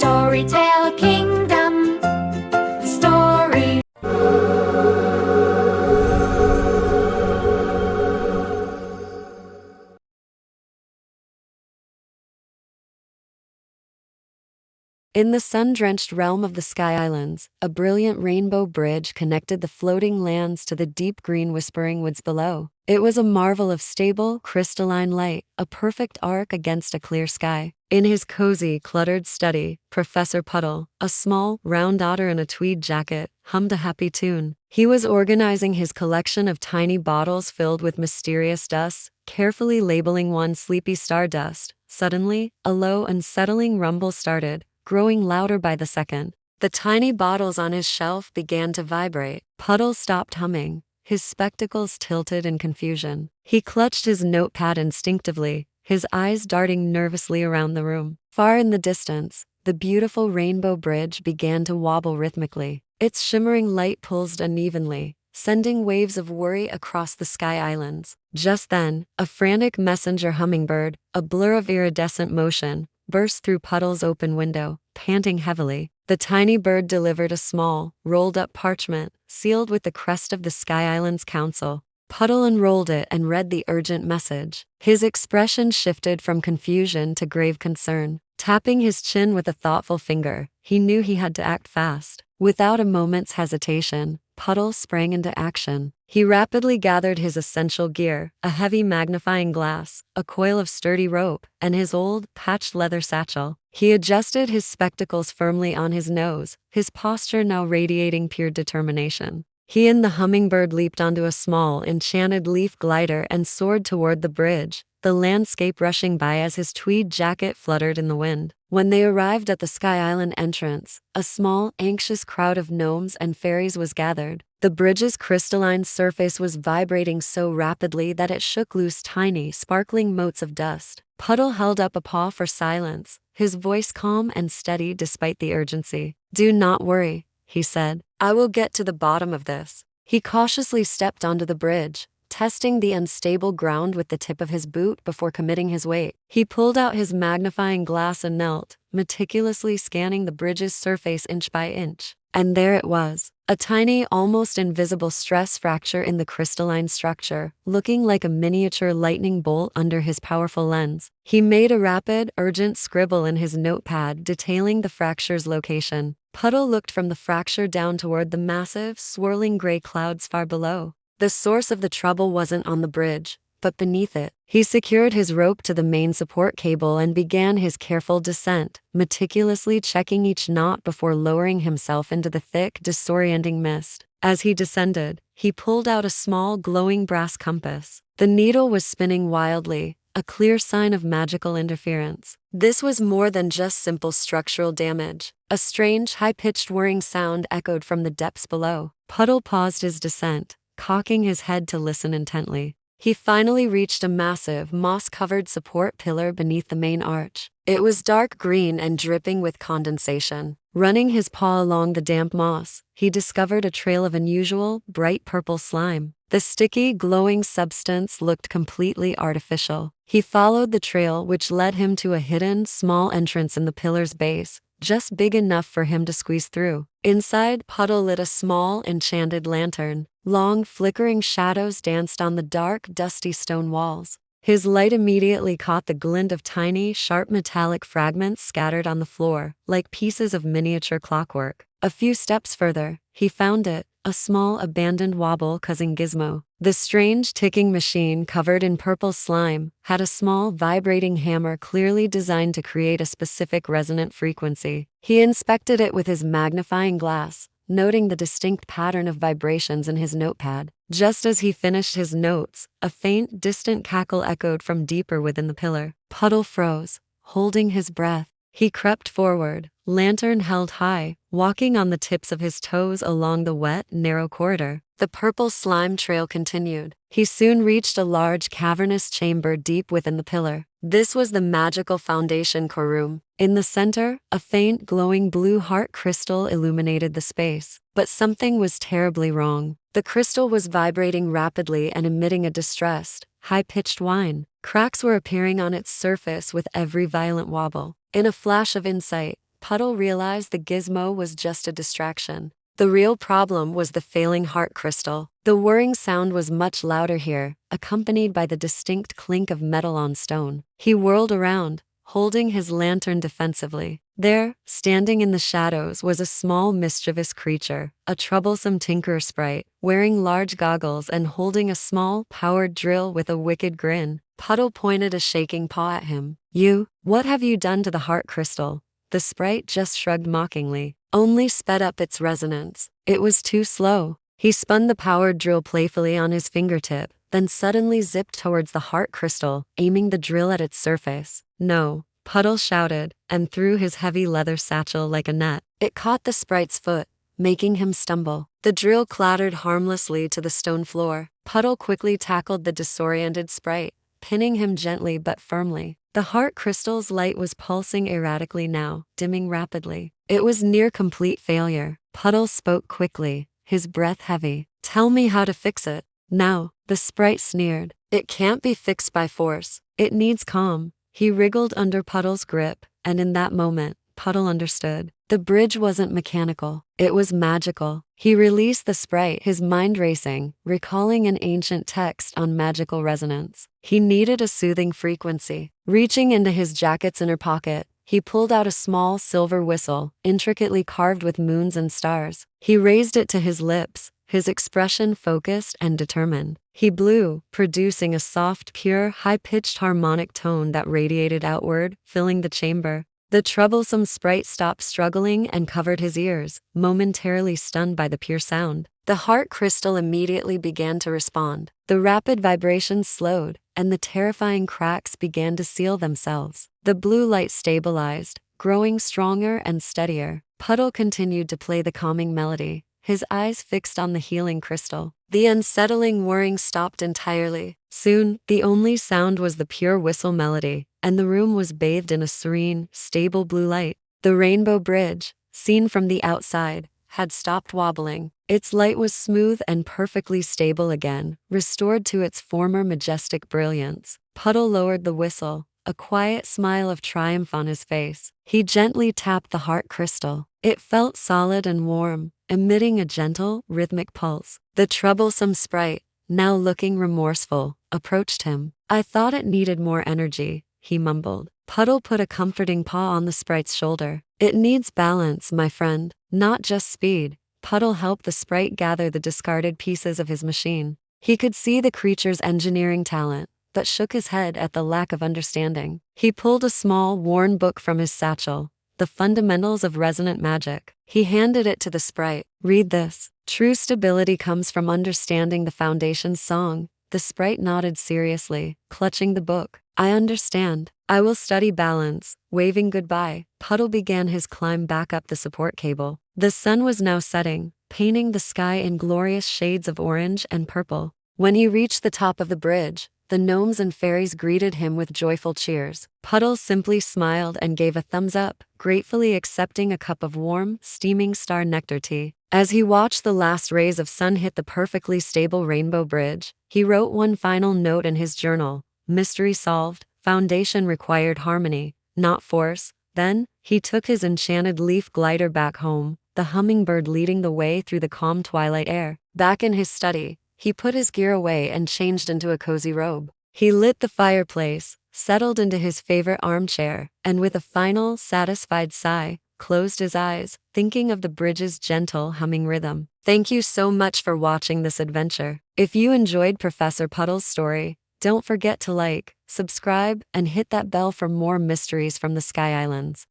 Storytale Kingdom. Story. In the sun-drenched realm of the Sky Islands, a brilliant rainbow bridge connected the floating lands to the deep green whispering woods below. It was a marvel of stable, crystalline light, a perfect arc against a clear sky. In his cozy, cluttered study, Professor Puddle, a small, round otter in a tweed jacket, hummed a happy tune. He was organizing his collection of tiny bottles filled with mysterious dusts, carefully labeling one sleepy stardust. Suddenly, a low, unsettling rumble started, growing louder by the second. The tiny bottles on his shelf began to vibrate. Puddle stopped humming, his spectacles tilted in confusion. He clutched his notepad instinctively, his eyes darting nervously around the room. Far in the distance, the beautiful rainbow bridge began to wobble rhythmically. Its shimmering light pulsed unevenly, sending waves of worry across the Sky Islands. Just then, a frantic messenger hummingbird, a blur of iridescent motion, burst through Puddle's open window, panting heavily. The tiny bird delivered a small, rolled-up parchment, sealed with the crest of the Sky Islands Council. Puddle unrolled it and read the urgent message. His expression shifted from confusion to grave concern. Tapping his chin with a thoughtful finger, he knew he had to act fast. Without a moment's hesitation, Puddle sprang into action. He rapidly gathered his essential gear, a heavy magnifying glass, a coil of sturdy rope, and his old, patched leather satchel. He adjusted his spectacles firmly on his nose, his posture now radiating pure determination. He and the hummingbird leaped onto a small, enchanted leaf glider and soared toward the bridge, the landscape rushing by as his tweed jacket fluttered in the wind. When they arrived at the Sky Island entrance, a small, anxious crowd of gnomes and fairies was gathered. The bridge's crystalline surface was vibrating so rapidly that it shook loose tiny, sparkling motes of dust. Puddle held up a paw for silence, his voice calm and steady despite the urgency. "Do not worry," he said. "I will get to the bottom of this." He cautiously stepped onto the bridge, testing the unstable ground with the tip of his boot before committing his weight. He pulled out his magnifying glass and knelt, meticulously scanning the bridge's surface inch by inch. And there it was, a tiny, almost invisible stress fracture in the crystalline structure, looking like a miniature lightning bolt under his powerful lens. He made a rapid, urgent scribble in his notepad detailing the fracture's location. Puddle looked from the fracture down toward the massive, swirling gray clouds far below. The source of the trouble wasn't on the bridge, but beneath it. He secured his rope to the main support cable and began his careful descent, meticulously checking each knot before lowering himself into the thick, disorienting mist. As he descended, he pulled out a small, glowing brass compass. The needle was spinning wildly, a clear sign of magical interference. This was more than just simple structural damage. A strange, high-pitched whirring sound echoed from the depths below. Puddle paused his descent, cocking his head to listen intently. He finally reached a massive, moss-covered support pillar beneath the main arch. It was dark green and dripping with condensation. Running his paw along the damp moss, he discovered a trail of unusual, bright purple slime. The sticky, glowing substance looked completely artificial. He followed the trail, which led him to a hidden, small entrance in the pillar's base, just big enough for him to squeeze through. Inside, Puddle lit a small, enchanted lantern. Long, flickering shadows danced on the dark, dusty stone walls. His light immediately caught the glint of tiny, sharp metallic fragments scattered on the floor, like pieces of miniature clockwork. A few steps further, he found it, a small, abandoned wobble cousin gizmo. The strange, ticking machine covered in purple slime had a small, vibrating hammer clearly designed to create a specific resonant frequency. He inspected it with his magnifying glass, noting the distinct pattern of vibrations in his notepad. Just as he finished his notes, a faint, distant cackle echoed from deeper within the pillar. Puddle froze, holding his breath. He crept forward, lantern held high, walking on the tips of his toes along the wet, narrow corridor. The purple slime trail continued. He soon reached a large, cavernous chamber deep within the pillar. This was the magical foundation core room. In the center, a faint, glowing blue heart crystal illuminated the space. But something was terribly wrong. The crystal was vibrating rapidly and emitting a distressed, high-pitched whine. Cracks were appearing on its surface with every violent wobble. In a flash of insight, Puddle realized the gizmo was just a distraction. The real problem was the failing heart crystal. The whirring sound was much louder here, accompanied by the distinct clink of metal on stone. He whirled around, holding his lantern defensively. There, standing in the shadows, was a small mischievous creature, a troublesome tinker sprite, wearing large goggles and holding a small, powered drill with a wicked grin. Puddle pointed a shaking paw at him. What have you done to the heart crystal? The sprite just shrugged mockingly. Only sped up its resonance. It was too slow. He spun the powered drill playfully on his fingertip, then suddenly zipped towards the heart crystal, aiming the drill at its surface. No, Puddle shouted, and threw his heavy leather satchel like a net. It caught the sprite's foot, making him stumble. The drill clattered harmlessly to the stone floor. Puddle quickly tackled the disoriented sprite, pinning him gently but firmly. The heart crystal's light was pulsing erratically now, dimming rapidly. It was near complete failure. Puddle spoke quickly, his breath heavy. Tell me how to fix it. Now, the sprite sneered. It can't be fixed by force. It needs calm. He wriggled under Puddle's grip, and in that moment, Puddle understood. The bridge wasn't mechanical. It was magical. He released the sprite, his mind racing, recalling an ancient text on magical resonance. He needed a soothing frequency. Reaching into his jacket's inner pocket, he pulled out a small silver whistle, intricately carved with moons and stars. He raised it to his lips, his expression focused and determined. He blew, producing a soft, pure, high-pitched harmonic tone that radiated outward, filling the chamber. The troublesome sprite stopped struggling and covered his ears, momentarily stunned by the pure sound. The heart crystal immediately began to respond. The rapid vibrations slowed, and the terrifying cracks began to seal themselves. The blue light stabilized, growing stronger and steadier. Puddle continued to play the calming melody, his eyes fixed on the healing crystal. The unsettling whirring stopped entirely. Soon, the only sound was the pure whistle melody, and the room was bathed in a serene, stable blue light. The rainbow bridge, seen from the outside, had stopped wobbling. Its light was smooth and perfectly stable again, restored to its former majestic brilliance. Puddle lowered the whistle, a quiet smile of triumph on his face. He gently tapped the heart crystal. It felt solid and warm, emitting a gentle, rhythmic pulse. The troublesome sprite, now looking remorseful, approached him. I thought it needed more energy, he mumbled. Puddle put a comforting paw on the sprite's shoulder. It needs balance, my friend, not just speed. Puddle helped the sprite gather the discarded pieces of his machine. He could see the creature's engineering talent, but shook his head at the lack of understanding. He pulled a small, worn book from his satchel, The Fundamentals of Resonant Magic. He handed it to the sprite. Read this. True stability comes from understanding the Foundation's song. The sprite nodded seriously, clutching the book. I understand. I will study balance. Waving goodbye, Puddle began his climb back up the support cable. The sun was now setting, painting the sky in glorious shades of orange and purple. When he reached the top of the bridge, the gnomes and fairies greeted him with joyful cheers. Puddle simply smiled and gave a thumbs up, gratefully accepting a cup of warm, steaming star nectar tea. As he watched the last rays of sun hit the perfectly stable rainbow bridge, he wrote one final note in his journal. Mystery solved. Foundation required harmony, not force. Then, he took his enchanted leaf glider back home, the hummingbird leading the way through the calm twilight air. Back in his study, he put his gear away and changed into a cozy robe. He lit the fireplace, settled into his favorite armchair, and with a final, satisfied sigh, closed his eyes, thinking of the bridge's gentle humming rhythm. Thank you so much for watching this adventure. If you enjoyed Professor Puddle's story, don't forget to like, subscribe, and hit that bell for more mysteries from the Sky Islands.